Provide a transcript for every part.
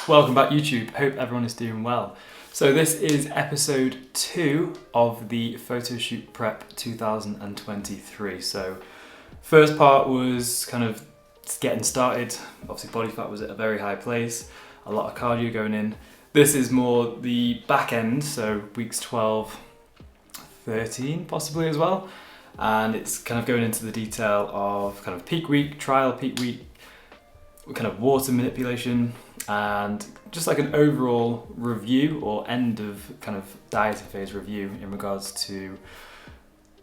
Welcome back YouTube, hope everyone is doing well. So this is episode 2 of the Photoshoot Prep 2023. So first part was kind of getting started, obviously body fat was at a very high place, a lot of cardio going in. This is more the back end, so weeks 12, 13 possibly as well. And it's kind of going into the detail of kind of peak week, trial peak week, kind of water manipulation, and just like an overall review or end of kind of dieting phase review in regards to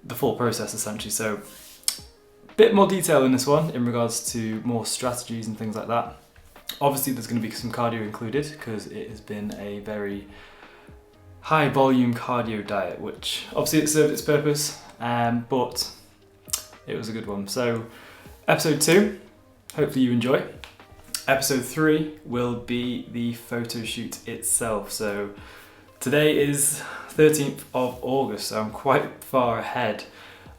the full process essentially. So a bit more detail in this one in regards to more strategies and things like that. Obviously there's going to be some cardio included because it has been a very high volume cardio diet, which obviously it served its purpose, but it was a good one. So episode 2, hopefully you enjoy. Episode 3 will be the photo shoot itself. So today is 13th of August, so I'm quite far ahead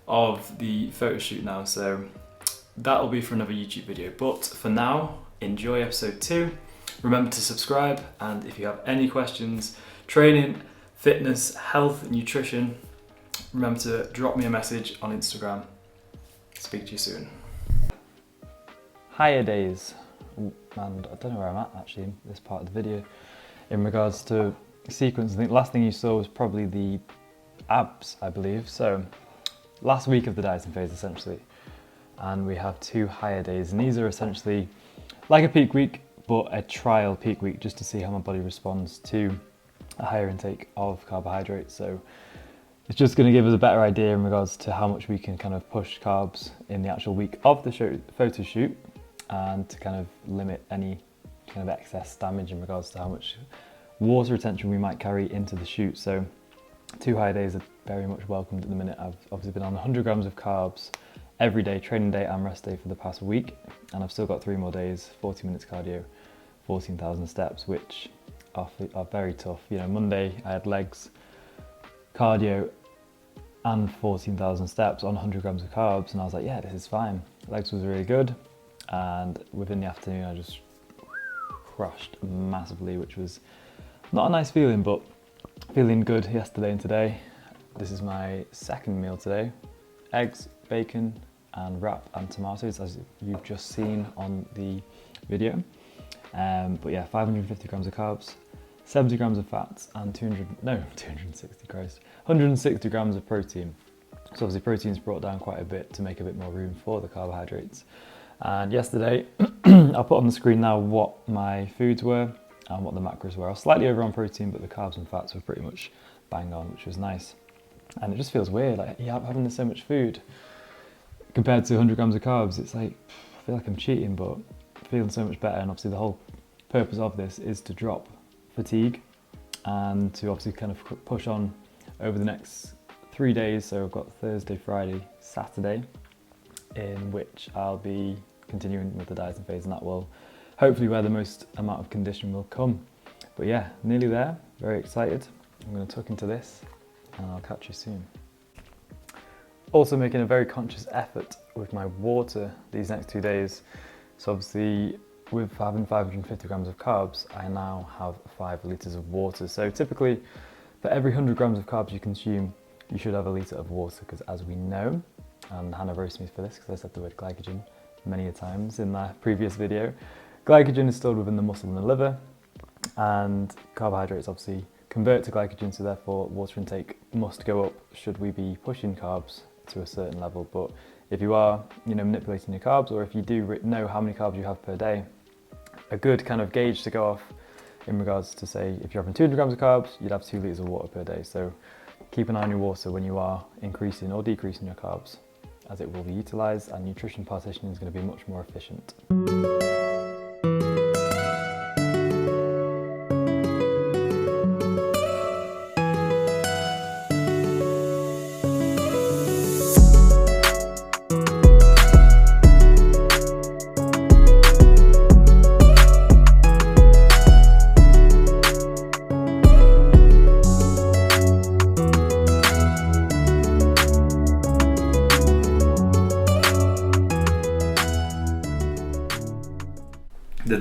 of the photo shoot now. So that'll be for another YouTube video. But for now, enjoy episode 2. Remember to subscribe, and if you have any questions, training, fitness, health, nutrition, remember to drop me a message on Instagram. Speak to you soon. Higher days. And I don't know where I'm at actually in this part of the video in regards to sequence. I think the last thing you saw was probably the abs, I believe. So last week of the dieting phase essentially, and we have 2 higher days, and these are essentially like a peak week but a trial peak week, just to see how my body responds to a higher intake of carbohydrates. So it's just going to give us a better idea in regards to how much we can kind of push carbs in the actual week of the photo shoot, and to kind of limit any kind of excess damage in regards to how much water retention we might carry into the shoot. So 2 high days are very much welcomed at the minute. I've obviously been on 100 grams of carbs every day, training day and rest day for the past week, and I've still got 3 more days, 40 minutes cardio, 14,000 steps, which are very tough. You know, Monday I had legs, cardio and 14,000 steps on 100 grams of carbs, and I was like, yeah, this is fine. Legs was really good. And within the afternoon I just crushed massively, which was not a nice feeling, but feeling good yesterday and today. This is my second meal today. Eggs, bacon and wrap and tomatoes, as you've just seen on the video. But yeah, 550 grams of carbs, 70 grams of fats and 160 grams of protein. So obviously protein's brought down quite a bit to make a bit more room for the carbohydrates. And yesterday, I'll put on the screen now what my foods were and what the macros were. I was slightly over on protein, but the carbs and fats were pretty much bang on, which was nice. And it just feels weird, like having so much food compared to 100 grams of carbs. It's like, I feel like I'm cheating, but feeling so much better. And obviously the whole purpose of this is to drop fatigue and to obviously kind of push on over the next 3 days. So I've got Thursday, Friday, Saturday, in which I'll be continuing with the dieting phase, and that will hopefully where the most amount of conditioning will come. But yeah, nearly there, very excited. I'm going to tuck into this and I'll catch you soon. Also making a very conscious effort with my water these next 2 days. So obviously with having 550 grams of carbs, I now have 5 litres of water. So typically for every 100 grams of carbs you consume, you should have a litre of water, because as we know, and Hannah roasts me for this because I said the word glycogen many a times in my previous video. Glycogen is stored within the muscle and the liver, and carbohydrates obviously convert to glycogen, so therefore water intake must go up should we be pushing carbs to a certain level. But if you are, manipulating your carbs, or if you do know how many carbs you have per day, a good kind of gauge to go off in regards to, say, if you're having 200 grams of carbs, you'd have 2 litres of water per day. So keep an eye on your water when you are increasing or decreasing your carbs, as it will be utilised, and nutrition partitioning is going to be much more efficient.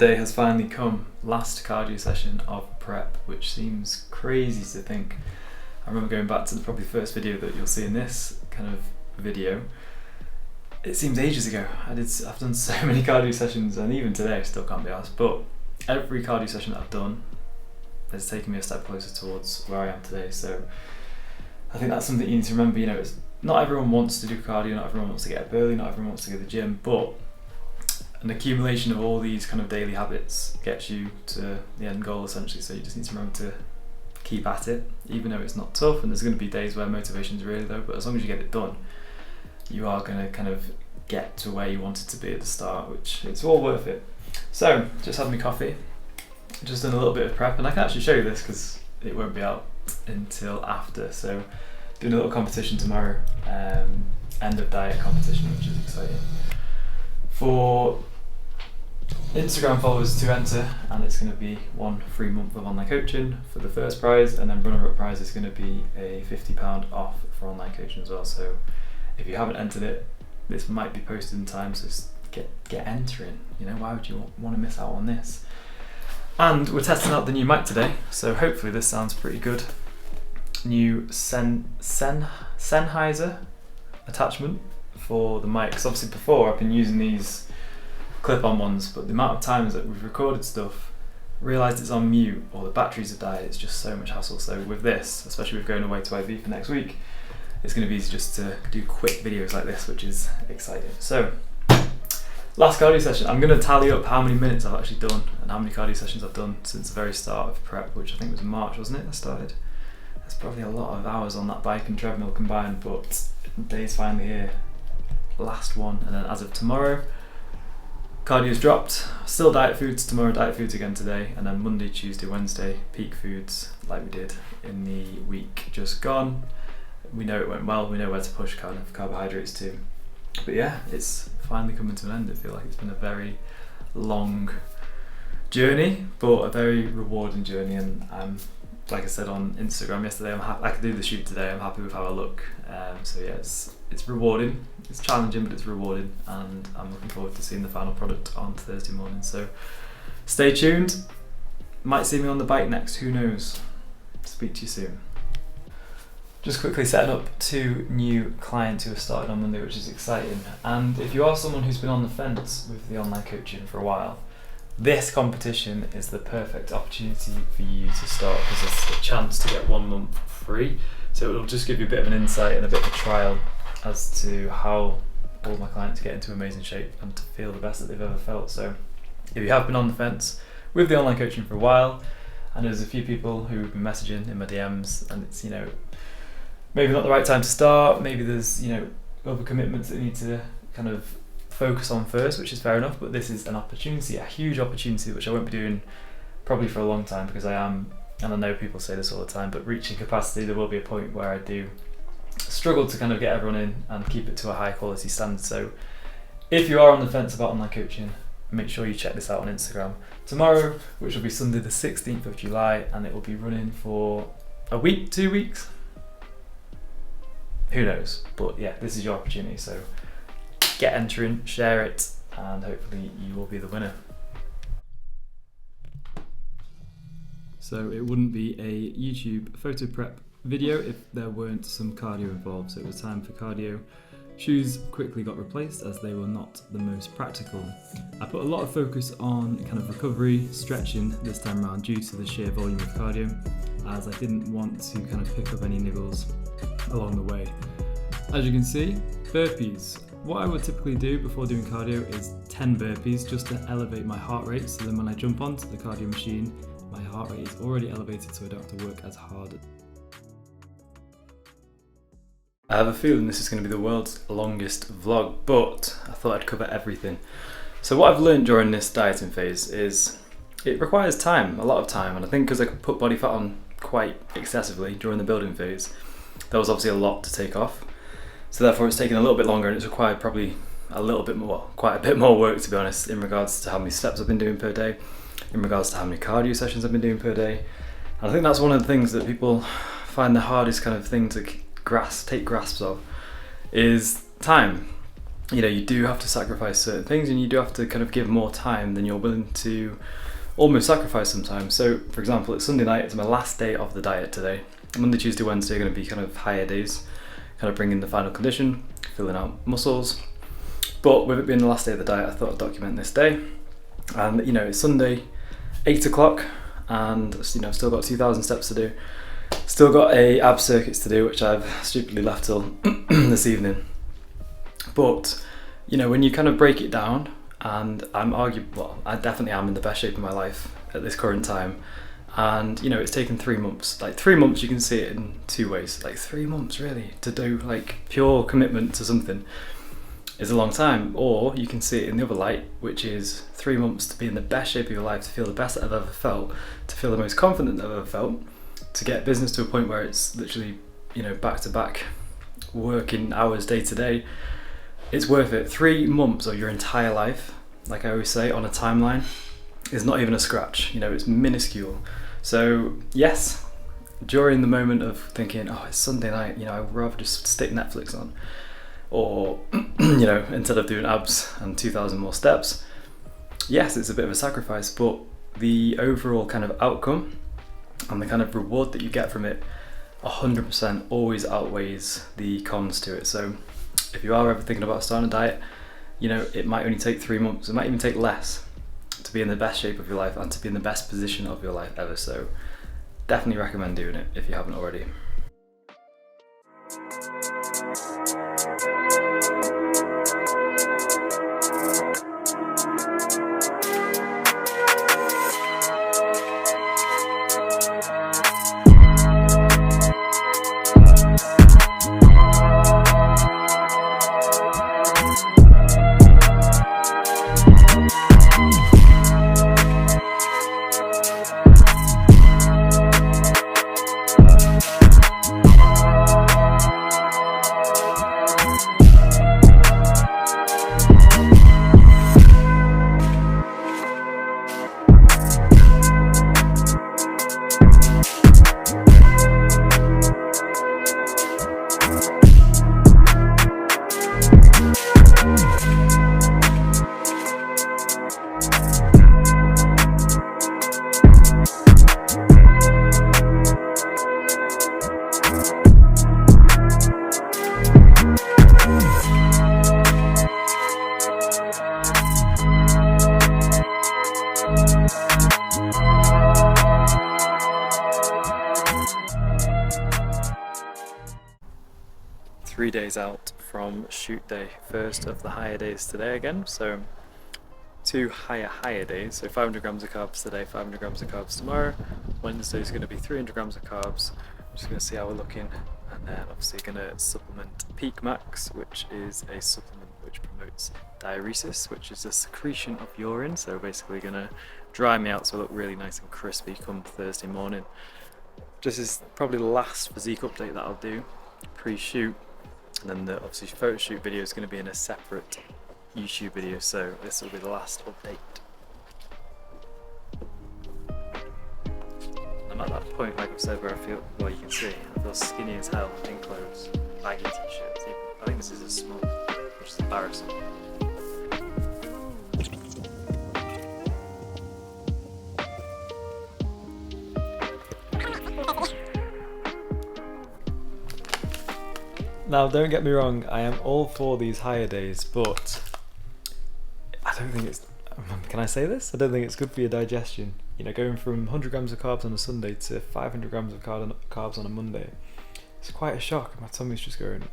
day has finally come. Last cardio session of prep, which seems crazy to think. I remember going back to the probably first video that you'll see in this kind of video. It seems ages ago. I've done so many cardio sessions, and even today I still can't be asked, but every cardio session that I've done has taken me a step closer towards where I am today. So I think that's something you need to remember. You know, it's not everyone wants to do cardio, not everyone wants to get up early, not everyone wants to go to the gym, but an accumulation of all these kind of daily habits gets you to the end goal essentially. So you just need to remember to keep at it, even though it's not tough, and there's going to be days where motivation's really low, but as long as you get it done, you are going to kind of get to where you wanted to be at the start, which it's all worth it. So just had my coffee, just done a little bit of prep, and I can actually show you this because it won't be out until after. So doing a little competition tomorrow, end of diet competition, which is exciting. For Instagram followers to enter, and it's going to be 1 free month of online coaching for the first prize, and then runner-up prize is going to be a £50 off for online coaching as well. So if you haven't entered it, this might be posted in time, so just get entering. You know, why would you want to miss out on this? And we're testing out the new mic today, so hopefully this sounds pretty good. New Sennheiser attachment for the mic. Because obviously before I've been using these clip-on ones, but the amount of times that we've recorded stuff, realised it's on mute or the batteries have died, it's just so much hassle. So with this, especially with going away to IV for next week, it's going to be easy just to do quick videos like this, which is exciting. So last cardio session, I'm going to tally up how many minutes I've actually done and how many cardio sessions I've done since the very start of prep, which I think was in March, wasn't it? I started. There's probably a lot of hours on that bike and treadmill combined, but the day's finally here. Last one, and then as of tomorrow, cardio's dropped. Still diet foods tomorrow, diet foods again today, and then Monday, Tuesday, Wednesday, peak foods like we did in the week just gone. We know it went well, we know where to push kind of carbohydrates to. But yeah, it's finally coming to an end. I feel like it's been a very long journey, but a very rewarding journey, and like I said on Instagram yesterday, I'm happy I could do the shoot today. I'm happy with how I look. So yeah, it's rewarding. It's challenging, but it's rewarding, and I'm looking forward to seeing the final product on Thursday morning. So stay tuned. Might see me on the bike next. Who knows? Speak to you soon. Just quickly setting up 2 new clients who have started on Monday, which is exciting. And if you are someone who's been on the fence with the online coaching for a while, this competition is the perfect opportunity for you to start, because it's a chance to get 1 month free. So it'll just give you a bit of an insight and a bit of a trial as to how all my clients get into amazing shape and to feel the best that they've ever felt. So if you have been on the fence with the online coaching for a while, and there's a few people who've been messaging in my DMs, and it's, you know, maybe not the right time to start, maybe there's, you know, other commitments that you need to kind of focus on first, which is fair enough, but this is an opportunity, a huge opportunity, which I won't be doing probably for a long time, because I am, and I know people say this all the time, but reaching capacity, there will be a point where I do struggle to kind of get everyone in and keep it to a high quality standard. So if you are on the fence about online coaching, make sure you check this out on Instagram tomorrow, which will be Sunday the 16th of July, and it will be running for a week, 2 weeks, who knows, but yeah, this is your opportunity. So get entering, share it, and hopefully you will be the winner. So it wouldn't be a YouTube photo prep video if there weren't some cardio involved, so it was time for cardio. Shoes quickly got replaced as they were not the most practical. I put a lot of focus on kind of recovery, stretching this time around due to the sheer volume of cardio, as I didn't want to kind of pick up any niggles along the way. As you can see, burpees. What I would typically do before doing cardio is 10 burpees just to elevate my heart rate, so then when I jump onto the cardio machine, my heart rate is already elevated, so I don't have to work as hard. I have a feeling this is going to be the world's longest vlog, but I thought I'd cover everything. So what I've learned during this dieting phase is it requires time, a lot of time, and I think because I could put body fat on quite excessively during the building phase, there was obviously a lot to take off. So therefore it's taken a little bit longer, and it's required probably a little bit more, quite a bit more work, to be honest, in regards to how many steps I've been doing per day, in regards to how many cardio sessions I've been doing per day. And I think that's one of the things that people find the hardest kind of thing to take grasps of, is time. you know, you do have to sacrifice certain things, and you do have to kind of give more time than you're willing to almost sacrifice sometimes. So for example, it's Sunday night, it's my last day of the diet today. Monday, Tuesday, Wednesday are going to be kind of higher days, kind of bringing the final condition, filling out muscles. But with it being the last day of the diet, I thought I'd document this day. And you know, it's Sunday, 8 o'clock, and you know, I've still got 2,000 steps to do. Still got ab circuits to do, which I've stupidly left till this evening. But you know, when you kind of break it down, and I definitely am in the best shape of my life at this current time. And you know, it's taken 3 months. Like 3 months, you can see it in two ways. Like 3 months really to do like pure commitment to something is a long time, or you can see it in the other light, which is 3 months to be in the best shape of your life, to feel the best that I've ever felt, to feel the most confident that I've ever felt, to get business to a point where it's literally, you know, back to back working hours day to day. It's worth it. 3 months of your entire life, like I always say, on a timeline is not even a scratch. You know, it's minuscule. So yes, during the moment of thinking, oh, it's Sunday night, you know, I'd rather just stick Netflix on, or you know, instead of doing abs and 2,000 more steps, yes, it's a bit of a sacrifice, but the overall kind of outcome and the kind of reward that you get from it 100% always outweighs the cons to it. So if you are ever thinking about starting a diet, you know, it might only take 3 months, it might even take less to be in the best shape of your life and to be in the best position of your life ever. So definitely recommend doing it if you haven't already. Three days out from shoot day, first of the higher days today again. So 2 higher days, so 500 grams of carbs today, 500 grams of carbs tomorrow. Wednesday is going to be 300 grams of carbs. I'm just going to see how we're looking, and then obviously going to supplement Peak Max, which is a supplement which promotes diuresis, which is a secretion of urine. So basically going to dry me out so I look really nice and crispy come Thursday morning. This is probably the last physique update that I'll do pre-shoot. And then the obviously photo shoot video is going to be in a separate YouTube video, so this will be the last update. I'm at that point, like I've said, where I feel, well, you can see, I feel skinny as hell in clothes, baggy t-shirts. I think this is a small, which is embarrassing. Now, don't get me wrong, I am all for these higher days, but I don't think it's, can I say this? I don't think it's good for your digestion. You know, going from 100 grams of carbs on a Sunday to 500 grams of carbs on a Monday, it's quite a shock. My tummy's just going,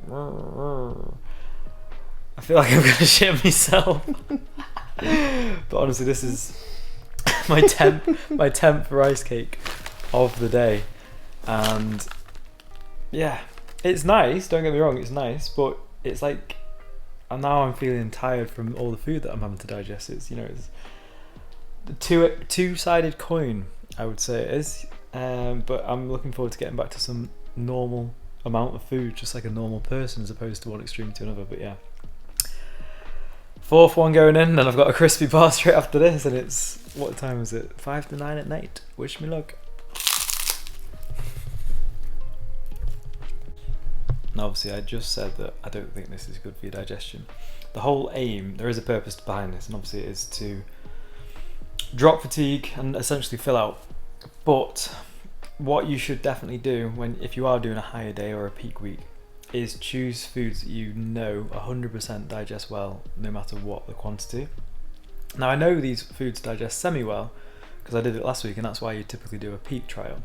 I feel like I'm going to shit myself. But honestly, this is my 10th rice cake of the day. And yeah, it's nice, don't get me wrong, it's nice, but it's like, and now I'm feeling tired from all the food that I'm having to digest. It's, you know, it's the two-sided coin, I would say it is. But I'm looking forward to getting back to some normal amount of food, just like a normal person, as opposed to one extreme to another. But yeah, 4th one going in, and I've got a crispy bar straight after this, and it's, what time is it? 5 to 9 at night. Wish me luck. Now obviously I just said that I don't think this is good for your digestion. the whole aim, there is a purpose behind this, and obviously it is to drop fatigue and essentially fill out. But what you should definitely do if you are doing a higher day or a peak week is choose foods that you know 100% digest well, no matter what the quantity. Now I know these foods digest semi-well because I did it last week, and that's why you typically do a peak trial.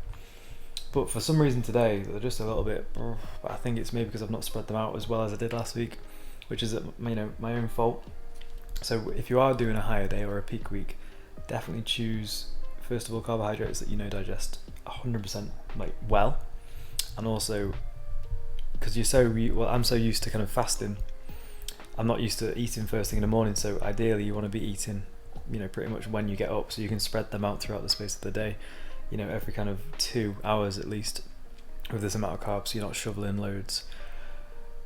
But for some reason today, they're just a little bit, I think it's maybe because I've not spread them out as well as I did last week, which is my own fault. So if you are doing a higher day or a peak week, definitely choose, first of all, carbohydrates that you know digest 100% well, and also because I'm so used to kind of fasting, I'm not used to eating first thing in the morning, so ideally you want to be eating pretty much when you get up, so you can spread them out throughout the space of the day, every kind of 2 hours at least with this amount of carbs, so you're not shoveling loads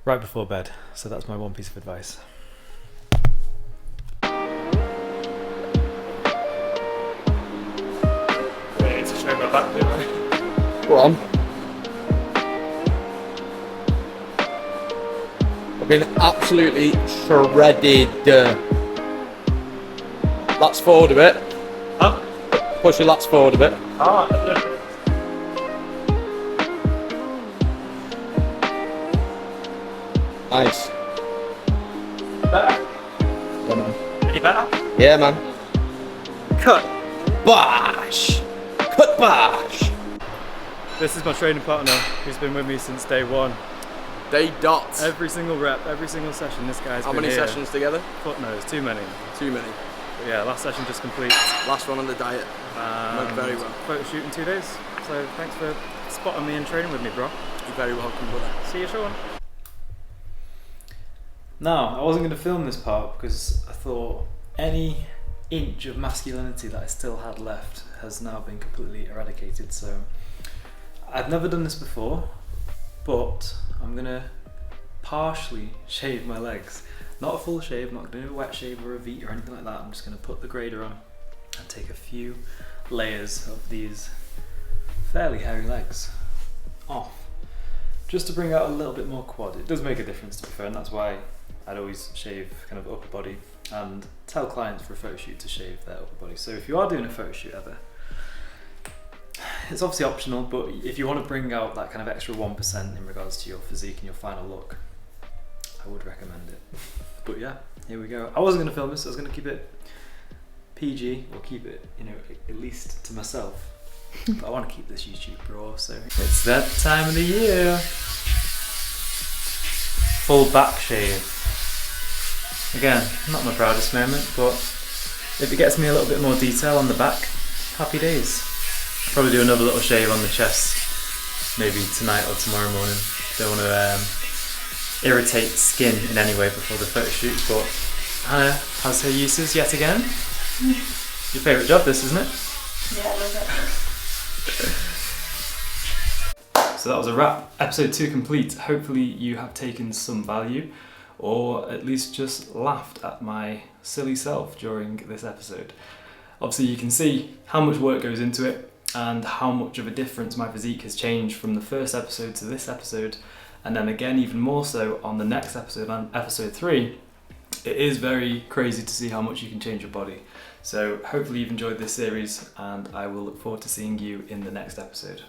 right before bed. So that's my one piece of advice. Go on. I've been absolutely shredded. Lats forward a bit. Huh? Push your lats forward a bit. Ah, yeah. Nice. Better? Yeah, man. Any better? Yeah, man. Cut. Bash! Cut bash! This is my training partner who's been with me since day one. Day dot. Every single rep, every single session, this guy's How been many here. sessions together? Fuck knows, too many. Too many. But yeah, last session just complete. Last one on the diet. Went very well. Photo shoot in 2 days. So thanks for spotting me and training with me, bro. You're very welcome, brother. See you, Sean. Now, I wasn't going to film this part because I thought any inch of masculinity that I still had left has now been completely eradicated. So I've never done this before, but I'm going to partially shave my legs. Not a full shave, not going to do a wet shave or a V or anything like that. I'm just going to put the grader on and take a few layers of these fairly hairy legs off, just to bring out a little bit more quad. It does make a difference, to be fair, and that's why I'd always shave kind of upper body and tell clients for a photo shoot to shave their upper body. So if you are doing a photo shoot ever, it's obviously optional, but if you want to bring out that kind of extra 1% in regards to your physique and your final look, I would recommend it. But yeah, here we go. I wasn't going to film this, I was going to keep it PG, or keep it, at least to myself. But I want to keep this YouTube raw, so it's that time of the year. Full back shave. Again, not my proudest moment, but if it gets me a little bit more detail on the back, happy days. Probably do another little shave on the chest, maybe tonight or tomorrow morning. Don't want to irritate skin in any way before the photo shoot, but Hannah has her uses yet again. Your favourite job, this, isn't it? Yeah, I love it. So that was a wrap. Episode 2 complete. Hopefully you have taken some value, or at least just laughed at my silly self during this episode. Obviously you can see how much work goes into it and how much of a difference my physique has changed from the first episode to this episode, and then again even more so on the next episode, on episode 3. It is very crazy to see how much you can change your body. So hopefully you've enjoyed this series, and I will look forward to seeing you in the next episode.